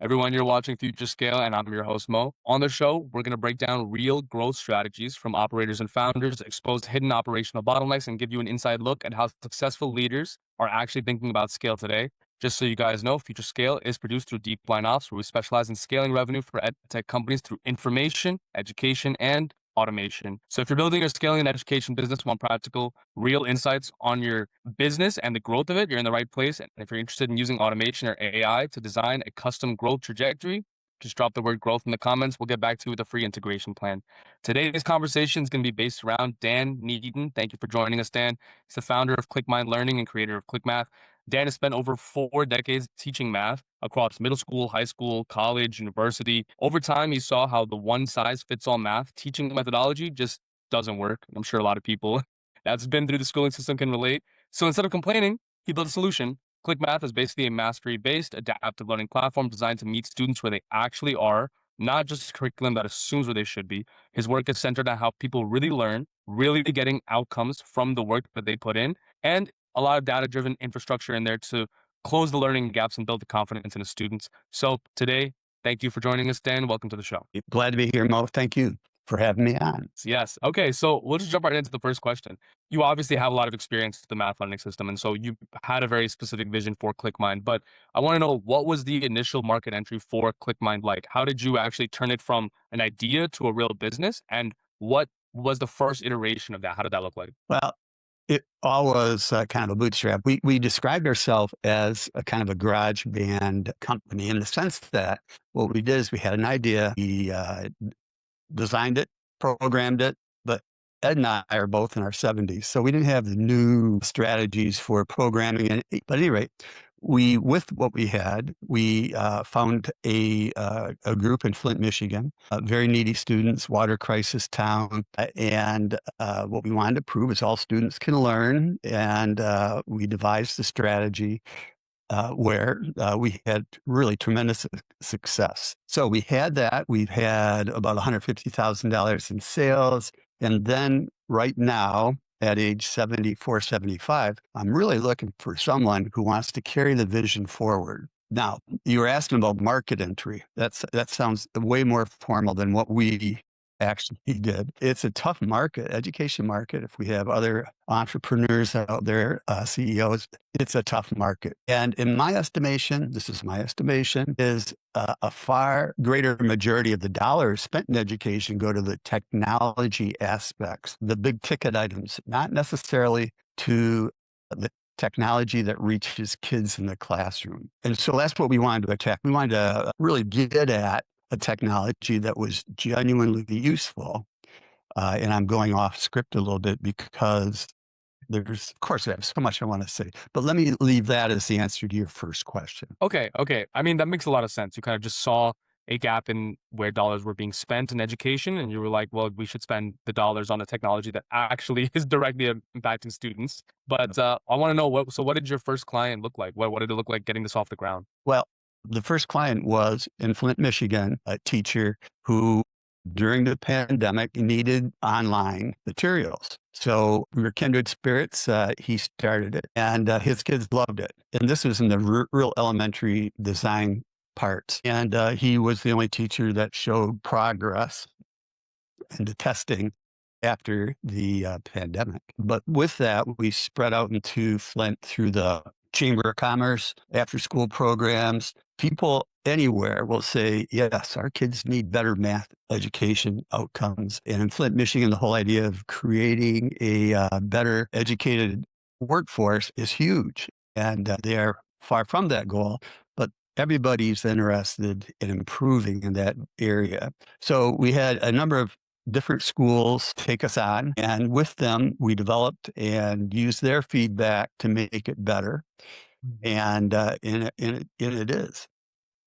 Everyone, you're watching Future Scale, and I'm your host, Mo. On the show, we're going to break down real growth strategies from operators and founders, expose hidden operational bottlenecks, and give you an inside look at how successful leaders are actually thinking about scale today. Just so you guys know, Future Scale is produced through Deepline Ops, where we specialize in scaling revenue for EdTech companies through information, education, and automation. So if you're building or scaling an education business, want practical, real insights on your business and the growth of it, you're in the right place. And if you're interested in using automation or AI to design a custom growth trajectory, just drop the word growth in the comments. We'll get back to you with a free integration plan. Today's conversation is going to be based around Dan Neaton. Thank you for joining us, Dan. He's the founder of ClickMind Learning and creator of ClickMath. Dan has spent over 4 decades teaching math across middle school, high school, college, university. Over time, he saw how the one-size-fits-all math teaching methodology just doesn't work. I'm sure a lot of people that's been through the schooling system can relate. So instead of complaining, he built a solution. ClickMath is basically a mastery-based adaptive learning platform designed to meet students where they actually are, not just a curriculum that assumes where they should be. His work is centered on how people really learn, really getting outcomes from the work that they put in, and a lot of data-driven infrastructure in there to close the learning gaps and build the confidence in the students. So today, thank you for joining us, Dan. Welcome to the show. Glad to be here, Mo. Thank you for having me on. Yes. Okay. So we'll just jump right into the first question. You obviously have a lot of experience with the math learning system, and so you had a very specific vision for ClickMind. But I want to know, what was the initial market entry for ClickMind like? How did you actually turn it from an idea to a real business? And what was the first iteration of that? How did that look like? Well, it all was kind of a bootstrap. We described ourselves as a kind of a garage band company in the sense that what we did is we had an idea, we designed it, programmed it, but Ed and I are both in our 70s, so we didn't have the new strategies for programming. But at any rate, with what we had, we found a group in Flint, Michigan, very needy students, water crisis town, and what we wanted to prove is all students can learn, and we devised a strategy where we had really tremendous success. So we had that. We've had about $150,000 in sales. And then right now, at age 74, 75, I'm really looking for someone who wants to carry the vision forward. Now, you were asking about market entry. That sounds way more formal than what we actually did. It's a tough market, education market. If we have other entrepreneurs out there, CEOs, it's a tough market. And in my estimation, this is my estimation, is a far greater majority of the dollars spent in education go to the technology aspects, the big ticket items, not necessarily to the technology that reaches kids in the classroom. And so that's what we wanted to attack. We wanted to really get at a technology that was genuinely useful. And I'm going off script a little bit because of course, I have so much I want to say, but let me leave that as the answer to your first question. Okay. Okay. I mean, that makes a lot of sense. You kind of just saw a gap in where dollars were being spent in education, and you were like, well, we should spend the dollars on a technology that actually is directly impacting students. But I want to know, what did your first client look like? What did it look like getting this off the ground? Well, the first client was in Flint, Michigan, a teacher who during the pandemic needed online materials. So we were kindred spirits. He started it and his kids loved it. And this was in the real elementary design parts. And he was the only teacher that showed progress in the testing after the pandemic. But with that, we spread out into Flint through the Chamber of Commerce, after school programs. People anywhere will say, yes, our kids need better math education outcomes. And in Flint, Michigan, the whole idea of creating a better educated workforce is huge. And they are far from that goal, but everybody's interested in improving in that area. So we had a number of different schools take us on, and with them, we developed and used their feedback to make it better. And it is.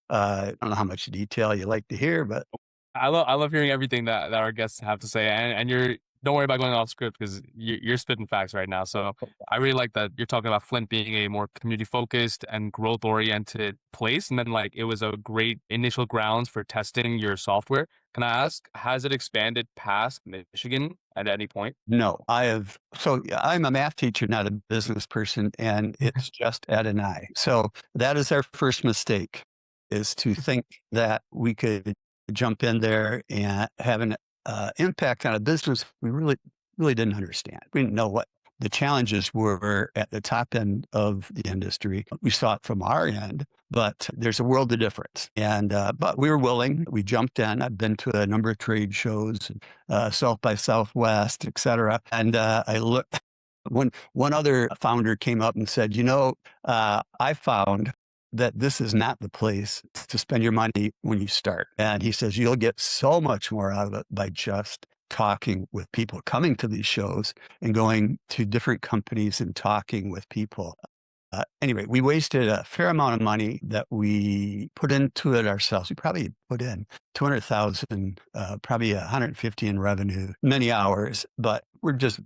I don't know how much detail you like to hear, but I love hearing everything that our guests have to say, and you're don't worry about going off script because you're spitting facts right now. So I really like that you're talking about Flint being a more community focused and growth oriented place, and then like it was a great initial grounds for testing your software. Can I ask, has it expanded past Michigan at any point? no, I'm a math teacher, not a business person, and it's just Ed and I. So that is our first mistake. is to think that we could jump in there and have an impact on a business we really didn't understand. We didn't know what the challenges were at the top end of the industry. We saw it from our end, but there's a world of difference. And but we were willing. We jumped in. I've been to a number of trade shows, South by Southwest, et cetera. And I looked. One other founder came up and said, I found that this is not the place to spend your money when you start. And he says, you'll get so much more out of it by just talking with people, coming to these shows and going to different companies and talking with people. Anyway, we wasted a fair amount of money that we put into it ourselves. We probably put in 200,000, probably 150 in revenue, many hours, but we're just,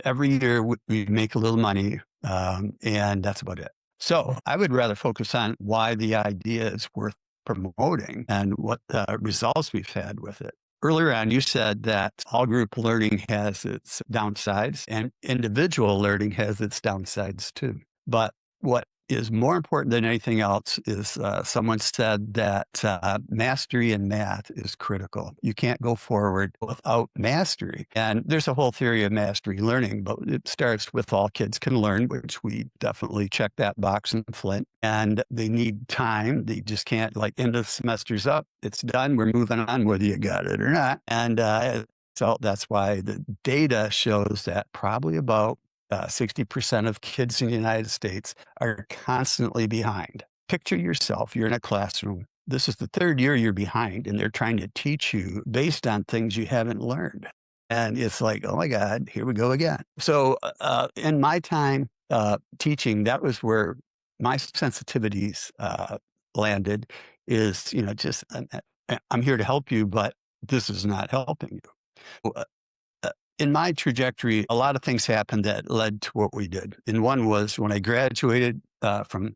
every year we make a little money, and that's about it. So I would rather focus on why the idea is worth promoting and what results we've had with it. Earlier on, you said that all group learning has its downsides and individual learning has its downsides too. But what is more important than anything else is someone said that mastery in math is critical. You can't go forward without mastery. And there's a whole theory of mastery learning, but it starts with all kids can learn, which we definitely check that box in Flint. And they need time. They just can't, end of semester's up, it's done, we're moving on whether you got it or not. And so that's why the data shows that probably about 60% of kids in the United States are constantly behind. Picture yourself, you're in a classroom. This is the third year you're behind, and they're trying to teach you based on things you haven't learned. And it's like, oh my God, here we go again. So in my time teaching, that was where my sensitivities landed is, just I'm here to help you, but this is not helping you. In my trajectory, a lot of things happened that led to what we did. And one was when I graduated and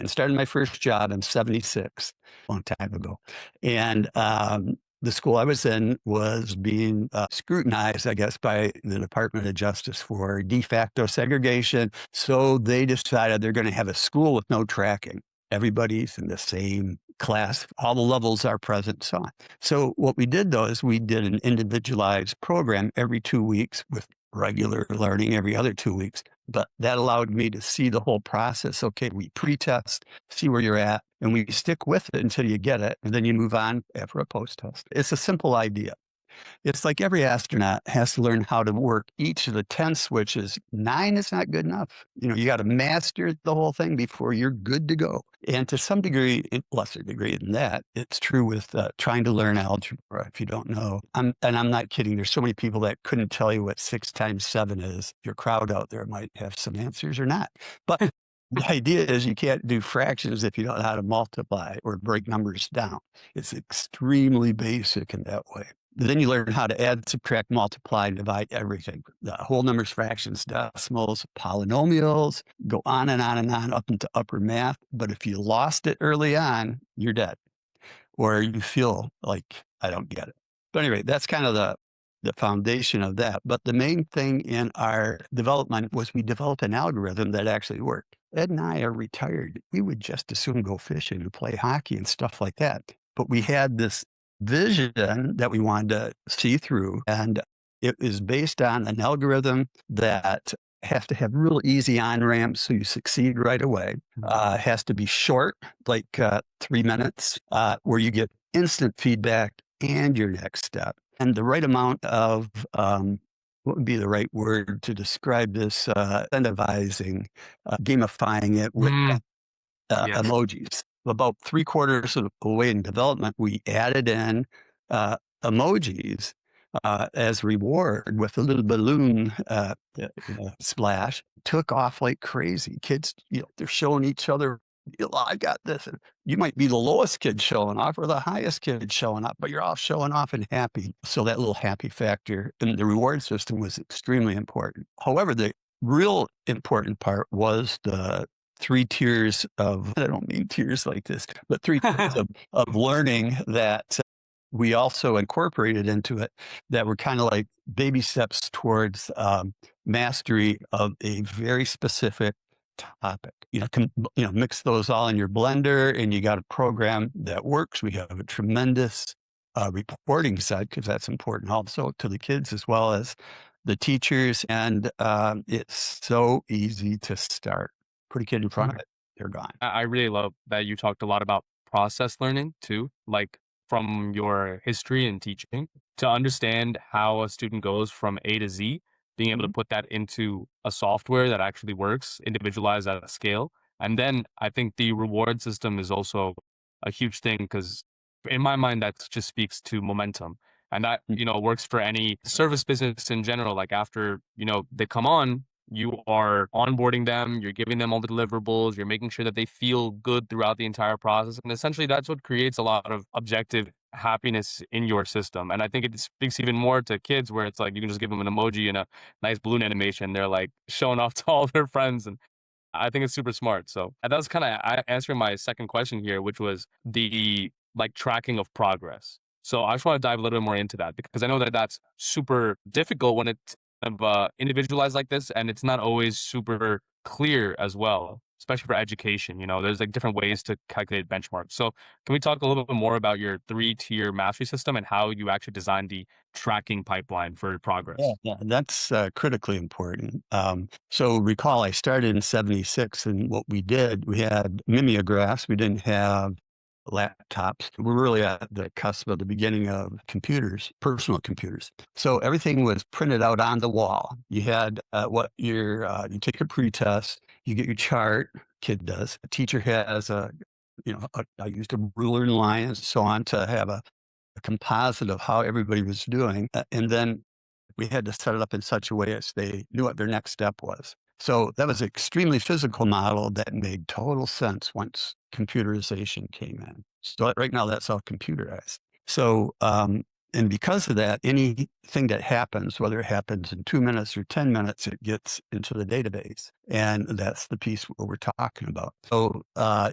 started my first job in '76, a long time ago. And the school I was in was being scrutinized, I guess, by the Department of Justice for de facto segregation. So they decided they're going to have a school with no tracking. Everybody's in the same class, all the levels are present, so on. So what we did though is we did an individualized program every 2 weeks with regular learning every other 2 weeks. But that allowed me to see the whole process. Okay, we pre-test, see where you're at, and we stick with it until you get it, and then you move on after a post-test. It's a simple idea. It's like every astronaut has to learn how to work each of the 10 switches. 9 is not good enough. You got to master the whole thing before you're good to go. And to some degree, lesser degree than that, it's true with trying to learn algebra. If you don't know, and I'm not kidding. There's so many people that couldn't tell you what 6 times 7 is. Your crowd out there might have some answers or not. But the idea is you can't do fractions if you don't know how to multiply or break numbers down. It's extremely basic in that way. Then you learn how to add, subtract, multiply, divide everything. The whole numbers, fractions, decimals, polynomials, go on and on and on up into upper math. But if you lost it early on, you're dead. Or you feel like, I don't get it. But anyway, that's kind of the foundation of that. But the main thing in our development was we developed an algorithm that actually worked. Ed and I are retired. We would just as soon go fishing and play hockey and stuff like that. But we had this vision that we wanted to see through. And it is based on an algorithm that has to have real easy on-ramps so you succeed right away. Has to be short, like 3 minutes, where you get instant feedback and your next step. And the right amount of, what would be the right word to describe this, incentivizing, gamifying it with Yes. emojis. About 3/4 of the way in development, we added in emojis as reward with a little balloon splash. Took off like crazy. Kids, they're showing each other, I got this. And you might be the lowest kid showing off or the highest kid showing up, but you're all showing off and happy. So that little happy factor in the reward system was extremely important. However, the real important part was the 3 tiers of, I don't mean tiers like this, but 3 tiers of learning that we also incorporated into it that were kind of like baby steps towards mastery of a very specific topic. Mix those all in your blender, and you got a program that works. We have a tremendous reporting side because that's important also to the kids as well as the teachers. And it's so easy to start. Put a kid in front of it, they're gone. I really love that you talked a lot about process learning too, like from your history and teaching to understand how a student goes from A to Z, being able to Mhm. put that into a software that actually works, individualized at a scale. And then I think the reward system is also a huge thing because in my mind, that just speaks to momentum. And that, works for any service business in general. Like after, they come on, you are onboarding them, you're giving them all the deliverables, you're making sure that they feel good throughout the entire process. And essentially, that's what creates a lot of objective happiness in your system. And I think it speaks even more to kids where it's like you can just give them an emoji and a nice balloon animation. They're like showing off to all their friends. And I think it's super smart. So and that's kind of answering my second question here, which was the like tracking of progress. So I just want to dive a little bit more into that because I know that that's super difficult when it's individualized like this, and it's not always super clear as well, especially for education. There's like different ways to calculate benchmarks. So can we talk a little bit more about your three-tier mastery system and how you actually designed the tracking pipeline for Yeah, progress? yeah, that's critically important. So recall, I started in '76, and what we did, we had mimeographs. We didn't have laptops. We're really at the cusp of the beginning of computers, personal computers. So everything was printed out on the wall. You had you take your pretest, you get your chart. Kid does. A teacher has I used a ruler and line and so on to have a composite of how everybody was doing, and then we had to set it up in such a way as they knew what their next step was. So that was an extremely physical model that made total sense once computerization came in. So right now that's all computerized. So, and because of that, anything that happens, whether it happens in 2 minutes or 10 minutes, it gets into the database. And that's the piece where we're talking about. So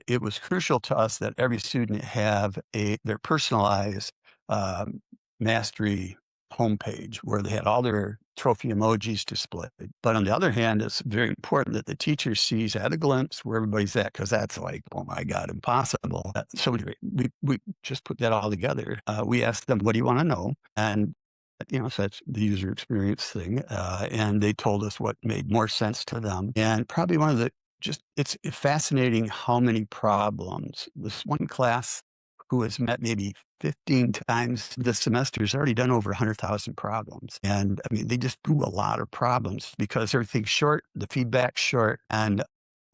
it was crucial to us that every student have their personalized um, mastery homepage where they had all their trophy emojis displayed. But on the other hand, it's very important that the teacher sees at a glimpse where everybody's at, because that's like, oh my God, impossible. So anyway, we just put that all together. We asked them, what do you want to know? And so that's the user experience thing. And they told us what made more sense to them. And probably one of the it's fascinating how many problems this one class who has met maybe 15 times this semester has already done over 100,000 problems. And I mean, they just do a lot of problems because everything's short, the feedback's short, and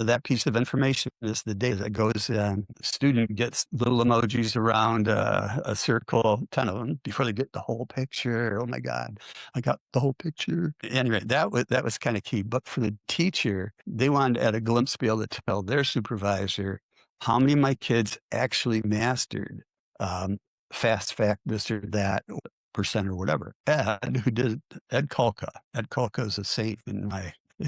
that piece of information is the data that goes in. The student gets little emojis around a circle, 10 of them, before they get the whole picture. Oh my God, I got the whole picture. Anyway, that was kind of key. But for the teacher, they wanted at a glimpse be able to tell their supervisor how many of my kids actually mastered um, fast fact, this or that percent or whatever. Ed, who did Ed Kolka. Ed Kolka is a saint in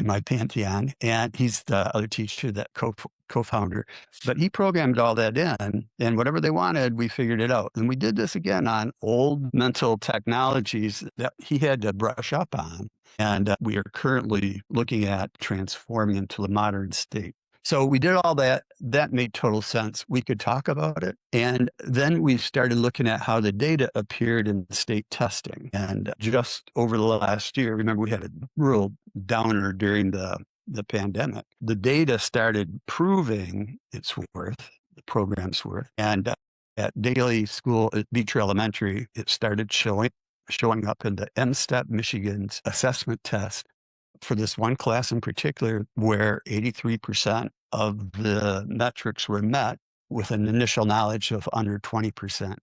my pantheon, and he's the other teacher that co-founder. But he programmed all that in, and whatever they wanted, we figured it out. And we did this again on old mental technologies that he had to brush up on, and we are currently looking at transforming into the modern state. So we did all that. That made total sense. We could talk about it. And then we started looking at how the data appeared in state testing. And just over the last year, remember we had a real downer during the pandemic. The data started proving its worth, the program's worth. And at Daly School at Beecher Elementary, it started showing up in the M-STEP Michigan's assessment test for this one class in particular, where 83% of the metrics were met with an initial knowledge of under 20%.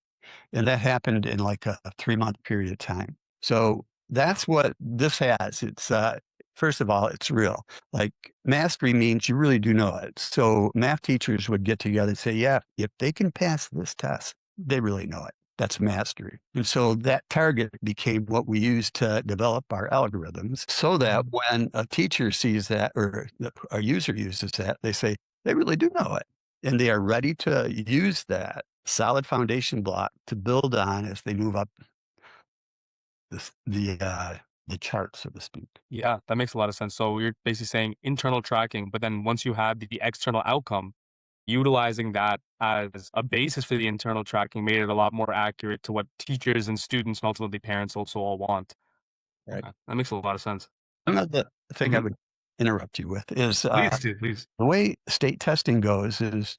And that happened in like a 3-month period of time. So that's what this has. It's, first of all, it's real. Like mastery means you really do know it. So math teachers would get together and say, yeah, if they can pass this test, they really know it. That's mastery. And so that target became what we use to develop our algorithms so that when a teacher sees that or a user uses that, they say, they really do know it. And they are ready to use that solid foundation block to build on as they move up the the chart, so to speak. Yeah, that makes a lot of sense. So you're basically saying internal tracking, but then once you have the external outcome, utilizing that as a basis for the internal tracking made it a lot more accurate to what teachers and students and ultimately parents also all want. Right. Okay, that makes a lot of sense. Another thing I Mhm. would interrupt you with is Please do, please. the way state testing goes is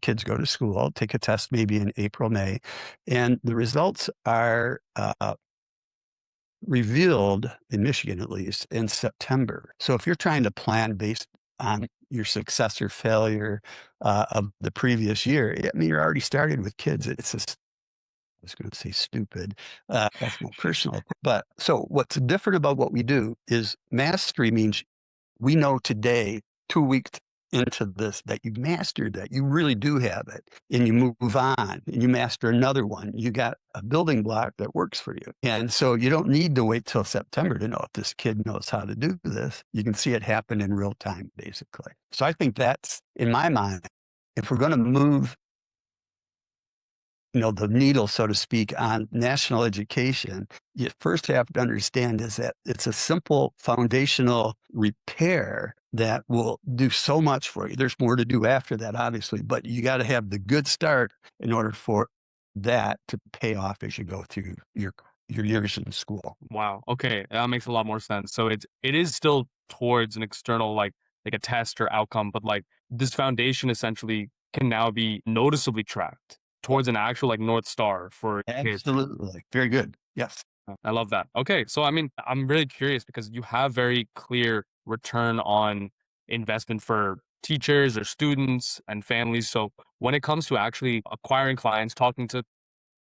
kids go to school, take a test maybe in April, May, and the results are revealed in Michigan, at least, in September. So if you're trying to plan based on your success or failure of the previous year, I mean, you're already started with kids. It's just, I was going to say stupid. That's more personal. But so what's different about what we do is mastery means we know today, 2 weeks into this, that you mastered that. You really do have it. And you move on and you master another one. You got a building block that works for you. And so you don't need to wait till September to know if this kid knows how to do this. You can see it happen in real time, basically. So I think that's, in my mind, if we're going to move the needle, so to speak, on national education, you first have to understand is that it's a simple foundational repair that will do so much for you. There's more to do after that, obviously, but you got to have the good start in order for that to pay off as you go through your years in school. Wow. Okay, that makes a lot more sense. So it is still towards an external like a test or outcome, but like this foundation essentially can now be noticeably tracked towards an actual like North Star for kids. Absolutely. Very good. Yes. I love that. Okay, so I mean, I'm really curious because you have very clear return on investment for teachers or students and families. So when it comes to actually acquiring clients, talking to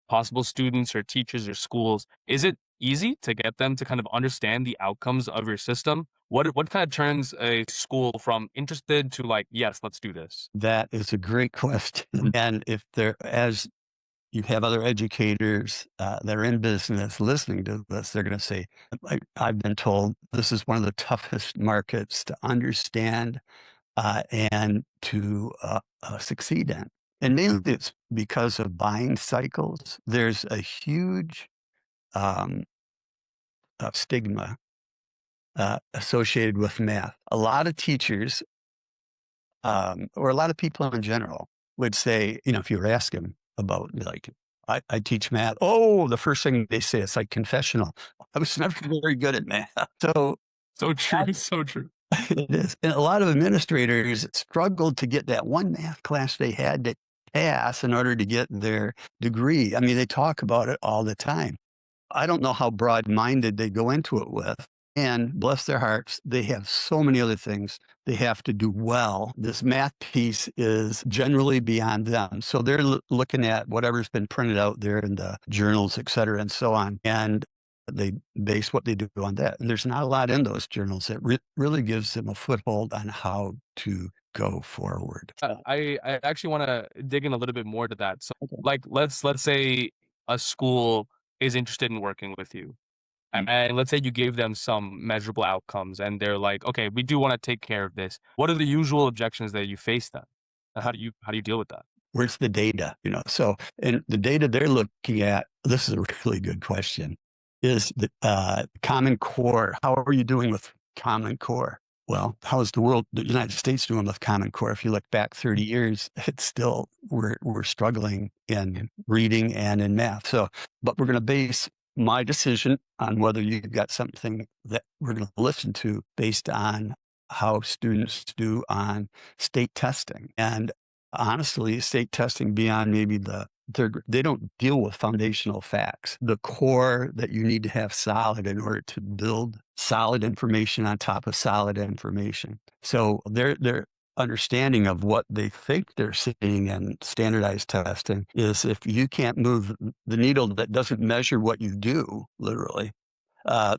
possible students or teachers or schools, is it easy to get them to kind of understand the outcomes of your system? What kind of turns a school from interested to like, yes, let's do this? That is a great question. And if there, as you have other educators that are in business listening to this, they're going to say, I've been told this is one of the toughest markets to understand and to succeed in. And mainly it's because of buying cycles. There's a huge um, stigma associated with math. A lot of teachers, or a lot of people in general, would say, if you were asking about, like, I teach math. Oh, the first thing they say, it's like confessional. I was never very good at math. So So true, so true. it is. And a lot of administrators struggled to get that one math class they had to pass in order to get their degree. I mean, they talk about it all the time. I don't know how broad minded they go into it with. And bless their hearts, they have so many other things they have to do well. This math piece is generally beyond them. So they're looking at whatever's been printed out there in the journals, et cetera, and so on. And they base what they do on that. And there's not a lot in those journals that really gives them a foothold on how to go forward. I actually want to dig in a little bit more to that. So, Okay. like, let's say a school is interested in working with you, and let's say you gave them some measurable outcomes, and they're like, okay, we do want to take care of this. What are the usual objections that you face then? And how do you deal with that? Where's the data? So, and the data they're looking at, this is a really good question, is the Common Core. How are you doing with Common Core? Well, how is the United States doing with Common Core? If you look back 30 years, it's still, we're struggling in reading and in math. So, but we're going to base my decision on whether you've got something that we're going to listen to based on how students do on state testing. And honestly, state testing beyond maybe they don't deal with foundational facts, the core that you need to have solid in order to build solid information on top of solid information. So their understanding of what they think they're seeing in standardized testing is if you can't move the needle that doesn't measure what you do, literally,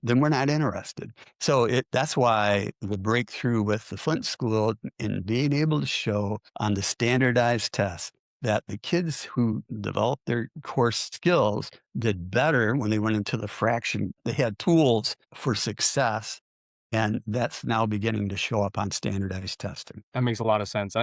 then we're not interested. So that's why the breakthrough with the Flint School in being able to show on the standardized test that the kids who developed their core skills did better when they went into the fraction. They had tools for success, and that's now beginning to show up on standardized testing. That makes a lot of sense.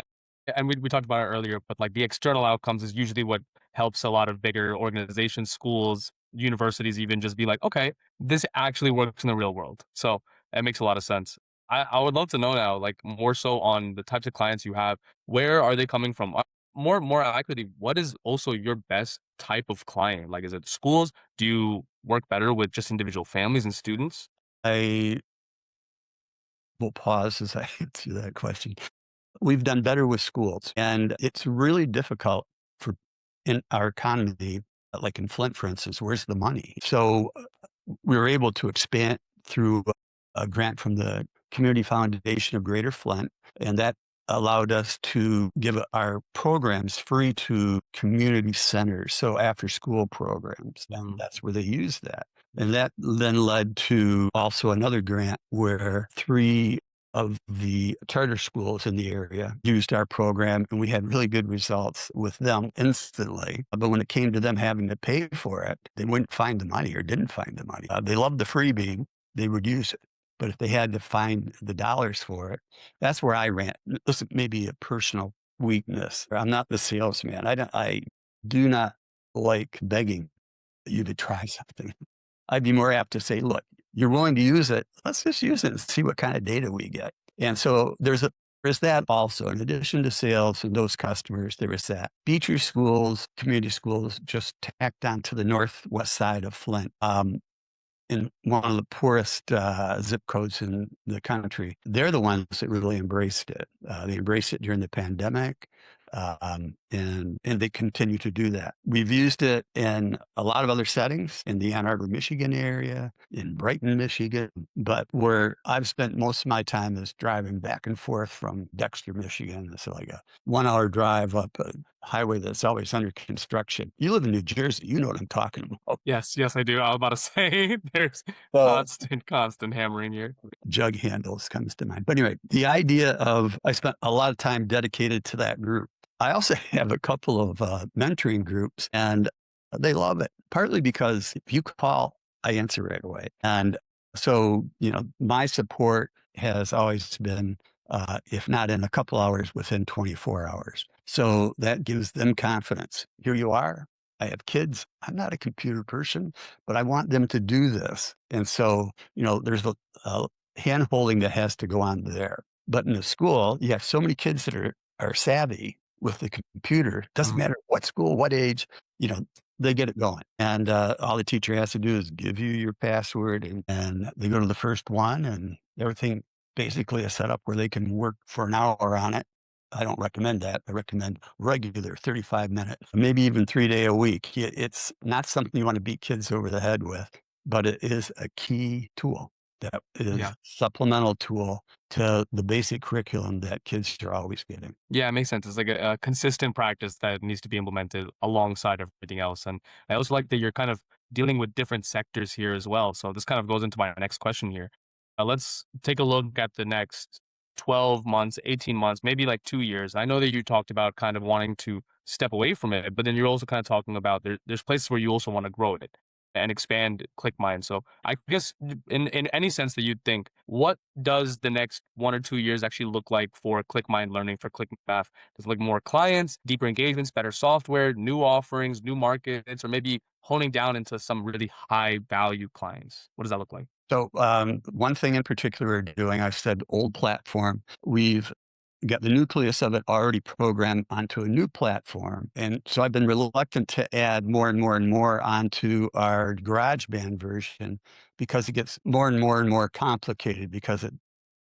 And we talked about it earlier, but like the external outcomes is usually what helps a lot of bigger organizations, schools, universities even just be like, okay, this actually works in the real world. So it makes a lot of sense. I would love to know now, like more so on the types of clients you have. Where are they coming from? More accurately, what is also your best type of client? Like, is it schools? Do you work better with just individual families and students? I will pause as I answer that question. We've done better with schools, and it's really difficult for in our economy, like in Flint, for instance, where's the money? So we were able to expand through a grant from the Community Foundation of Greater Flint, and that allowed us to give our programs free to community centers, so after school programs. And Mm, that's where they use that. And that then led to also another grant where three of the charter schools in the area used our program, and we had really good results with them instantly. But when it came to them having to pay for it, they wouldn't find the money or didn't find the money. They loved the freebie, they would use it. But if they had to find the dollars for it, that's where I ran. This is maybe a personal weakness. I'm not the salesman. I do not like begging you to try something. I'd be more apt to say, look, you're willing to use it. Let's just use it and see what kind of data we get. And so there's that also. In addition to sales and those customers, there is that. Beecher schools, community schools, just tacked on to the northwest side of Flint. In one of the poorest zip codes in the country. They're the ones that really embraced it. They embraced it during the pandemic, and they continue to do that. We've used it in a lot of other settings in the Ann Arbor, Michigan area, in Brighton, Michigan, but where I've spent most of my time is driving back and forth from Dexter, Michigan. It's like a 1 hour drive up a highway that's always under construction. You live in New Jersey, you know what I'm talking about. yes, yes, I do. I was about to say there's So constant hammering here. jug handles comes to mind. But anyway, the idea of I spent a lot of time dedicated to that group. I also have a couple of mentoring groups, and they love it. Partly because if you call, I answer right away, and so my support has always been, if not in a couple hours, within 24 hours. So that gives them confidence. Here you are. I have kids. I'm not a computer person, but I want them to do this. And so, there's a hand holding that has to go on there. But in the school, you have so many kids that are savvy with the computer. Doesn't Mm. matter what school, what age, they get it going. And all the teacher has to do is give you your password, and they go to the first one, and everything basically is set up where they can work for an hour on it. I don't recommend that. I recommend regular 35 minutes, maybe even 3 day a week. It's not something you want to beat kids over the head with, but it is a key tool that is Yeah. supplemental tool to the basic curriculum that kids are always getting. Yeah, it makes sense. It's like a consistent practice that needs to be implemented alongside everything else. And I also like that you're kind of dealing with different sectors here as well. So this kind of goes into my next question here. Let's take a look at the next 12 months, 18 months, maybe like 2 years. I know that you talked about kind of wanting to step away from it, but then you're also kind of talking about there's places where you also want to grow it and expand ClickMind. So I guess in any sense that you'd think, what does the next 1 or 2 years actually look like for ClickMind Learning, for ClickMath? Does it look more clients, deeper engagements, better software, new offerings, new markets, or maybe honing down into some really high value clients? What does that look like? So one thing in particular we're doing, I've said old platform. We've got the nucleus of it already programmed onto a new platform. And so I've been reluctant to add more and more and more onto our GarageBand version because it gets more and more and more complicated because it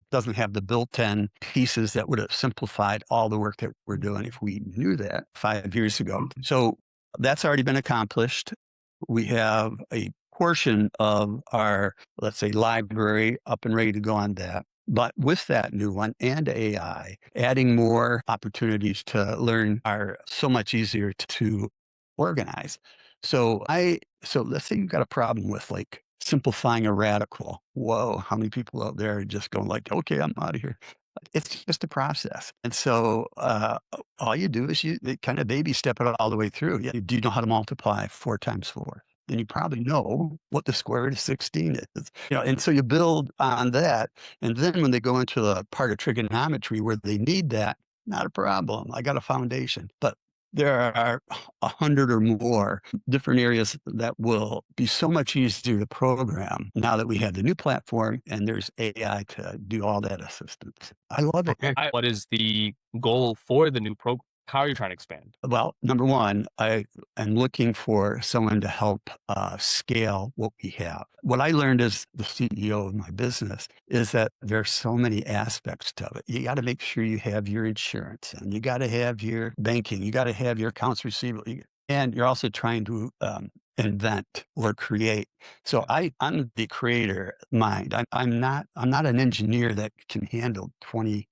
doesn't have the built-in pieces that would have simplified all the work that we're doing if we knew that 5 years ago. So that's already been accomplished. We have a portion of our, let's say, library up and ready to go on that. But with that new one and AI, adding more opportunities to learn are so much easier to organize. So let's say you've got a problem with like simplifying a radical. Whoa, how many people out there are just going like, okay, I'm out of here. It's just a process. And so all you do is you kind of baby step it all the way through. Yeah, do you know how to multiply 4 times 4? Then you probably know what the square root of 16 is. And so you build on that. And then when they go into the part of trigonometry where they need that, not a problem. I got a foundation. But There are 100 or more different areas that will be so much easier to program now that we have the new platform and there's AI to do all that assistance. I love it. Okay. What is the goal for the new program? How are you trying to expand? Well, number one, I am looking for someone to help scale what we have. What I learned as the CEO of my business is that there's so many aspects to it. You got to make sure you have your insurance, and you got to have your banking, you got to have your accounts receivable, and you're also trying to invent or create. So I'm the creator mind. I'm not an engineer that can handle 20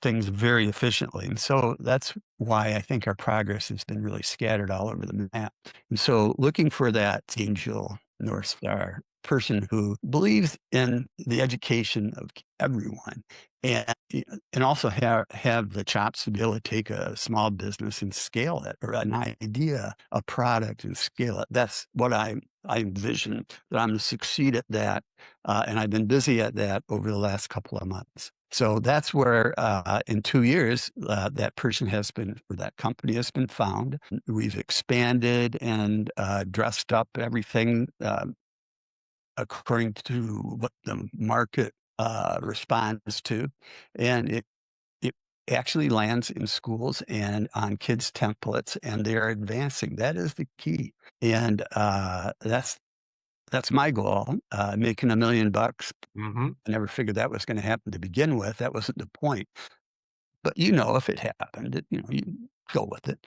things very efficiently. And so that's why I think our progress has been really scattered all over the map. And so looking for that angel North Star person who believes in the education of everyone and and also have the chops to be able to take a small business and scale it, or an idea, a product, and scale it. That's what I envision that I'm going to succeed at that. And I've been busy at that over the last couple of months. So that's where in 2 years, that person has been, or that company has been found. We've expanded and dressed up everything according to what the market responds to. And it actually lands in schools and on kids' templates, and they're advancing. That is the key. And that's my goal, making $1 million. Mm-hmm. I never figured that was gonna happen to begin with. That wasn't the point. But, if it happened, you go with it.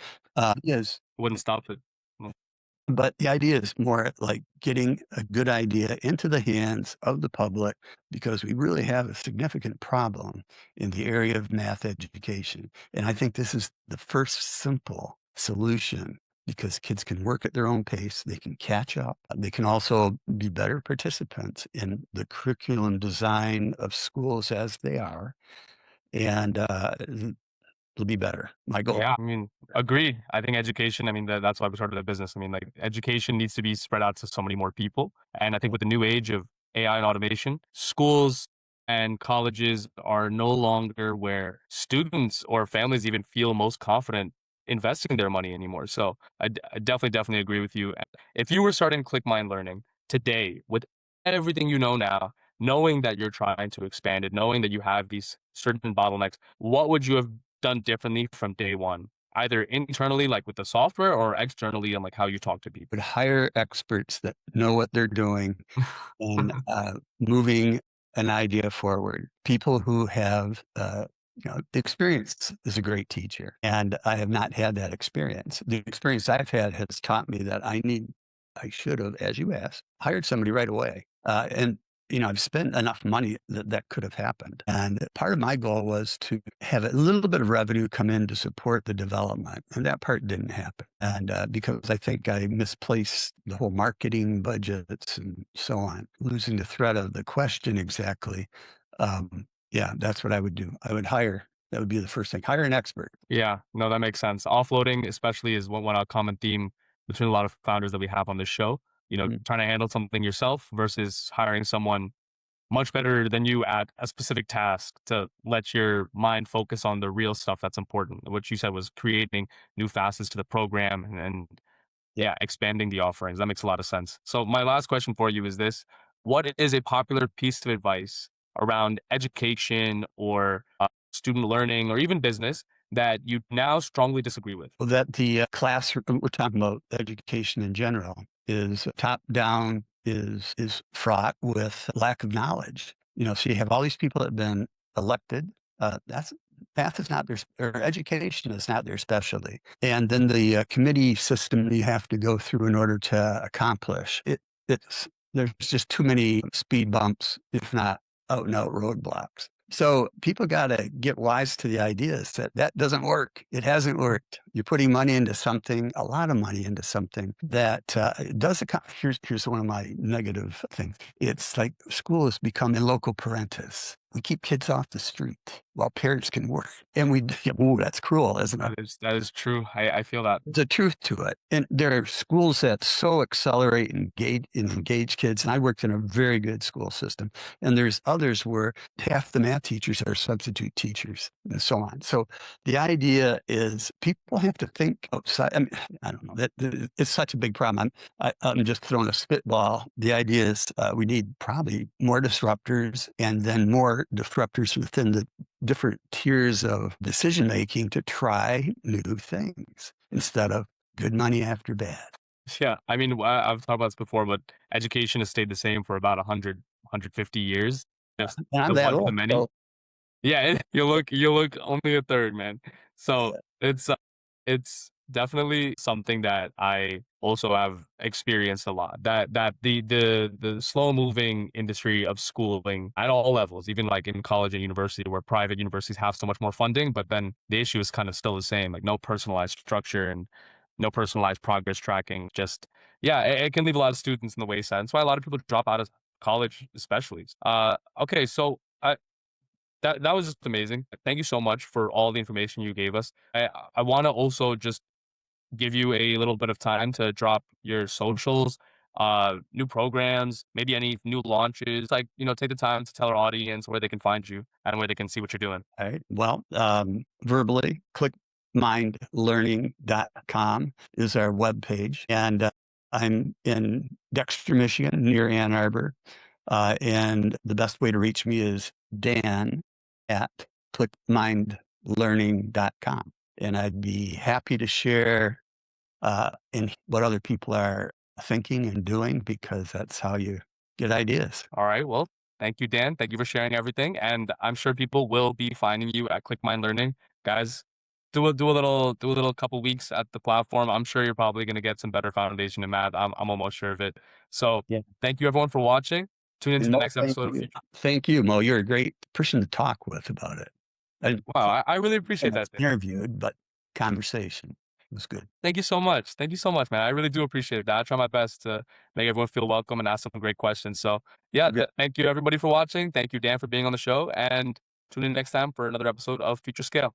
Yes, Wouldn't stop it. Mm. but the idea is more like getting a good idea into the hands of the public, because we really have a significant problem in the area of math education. And I think this is the first simple solution, because kids can work at their own pace, they can catch up, they can also be better participants in the curriculum design of schools as they are, and it'll be better. My goal. Yeah, I mean, agree. I think education, I mean, that's why we started a business. I mean, like, education needs to be spread out to so many more people. And I think with the new age of AI and automation, schools and colleges are no longer where students or families even feel most confident investing their money anymore. So I definitely agree with you. If you were starting ClickMind Learning today with everything you know now, knowing that you're trying to expand it, knowing that you have these certain bottlenecks, what would you have done differently from day one, either internally, like with the software, or externally, and like how you talk to people? Would hire experts that know what they're doing and moving an idea forward. People who have, the experience is a great teacher. And I have not had that experience. The experience I've had has taught me that I should have, as you asked, hired somebody right away. And I've spent enough money that could have happened. And part of my goal was to have a little bit of revenue come in to support the development. And that part didn't happen. And because I think I misplaced the whole marketing budgets and so on, losing the thread of the question exactly. Yeah, that's what I would do. I would hire. That would be the first thing. Hire an expert. Yeah, no, that makes sense. Offloading, especially, is one a common theme between a lot of founders that we have on this show. Mm. Trying to handle something yourself versus hiring someone much better than you at a specific task to let your mind focus on the real stuff that's important. What you said was creating new facets to the program and Yeah. yeah, expanding the offerings. That makes a lot of sense. So my last question for you is this: what is a popular piece of advice around education or student learning or even business that you now strongly disagree with? Well, that the classroom, we're talking about education in general, is top down, is fraught with lack of knowledge. So you have all these people that have been elected. That's Math is not their, or education is not their specialty. And then the committee system you have to go through in order to accomplish it. There's just too many speed bumps, if not out and out roadblocks. So people got to get wise to the ideas that doesn't work. It hasn't worked. You're putting money into something, a lot of money into something that does. Here's one of my negative things. It's like school has become a local parentis. we keep kids off the street while parents can work. And we, oh, that's cruel, isn't it? That is true. I feel that. There's a truth to it. And there are schools that so accelerate and engage kids. And I worked in a very good school system. And there's others where half the math teachers are substitute teachers and so on. So the idea is people have to think outside. I mean, I don't know. It's such a big problem. I'm just throwing a spitball. The idea is we need probably more disruptors and then more disruptors within the different tiers of decision making to try new things instead of good money after bad. Yeah, I mean, I've talked about this before, but education has stayed the same for about 150 years. Just And I'm the that one to the old. many. So Yeah, you look only a third, man. So it's definitely something that I also have experienced a lot. That the slow moving industry of schooling at all levels, even like in college and university, where private universities have so much more funding, but then the issue is kind of still the same, like no personalized structure and no personalized progress tracking. Just yeah, it can leave a lot of students in the wayside. That's why a lot of people drop out of college, especially. Okay, so that was just amazing. Thank you so much for all the information you gave us. I want to also just give you a little bit of time to drop your socials, new programs, maybe any new launches. Like, take the time to tell our audience where they can find you and where they can see what you're doing. all right. Well, verbally, clickmindlearning.com is our webpage. And I'm in Dexter, Michigan, near Ann Arbor. And the best way to reach me is Dan at clickmindlearning.com. And I'd be happy to share in what other people are thinking and doing because that's how you get ideas. All right. Well, thank you, Dan. Thank you for sharing everything. And I'm sure people will be finding you at ClickMind Learning. Guys, do a little couple weeks at the platform. I'm sure you're probably going to get some better foundation in math. I'm almost sure of it. So Yeah. thank you everyone for watching. Tune into And the Mo, next episode of Future. thank you, Mo. You're a great person to talk with about it. I didn't Wow, quite I really appreciate that. interviewed, but conversation was good. Thank you so much. Thank you so much, man. I really do appreciate that. I try my best to make everyone feel welcome and ask some great questions. So, yeah, thank you everybody for watching. Thank you, Dan, for being on the show. And tune in next time for another episode of Future Scale.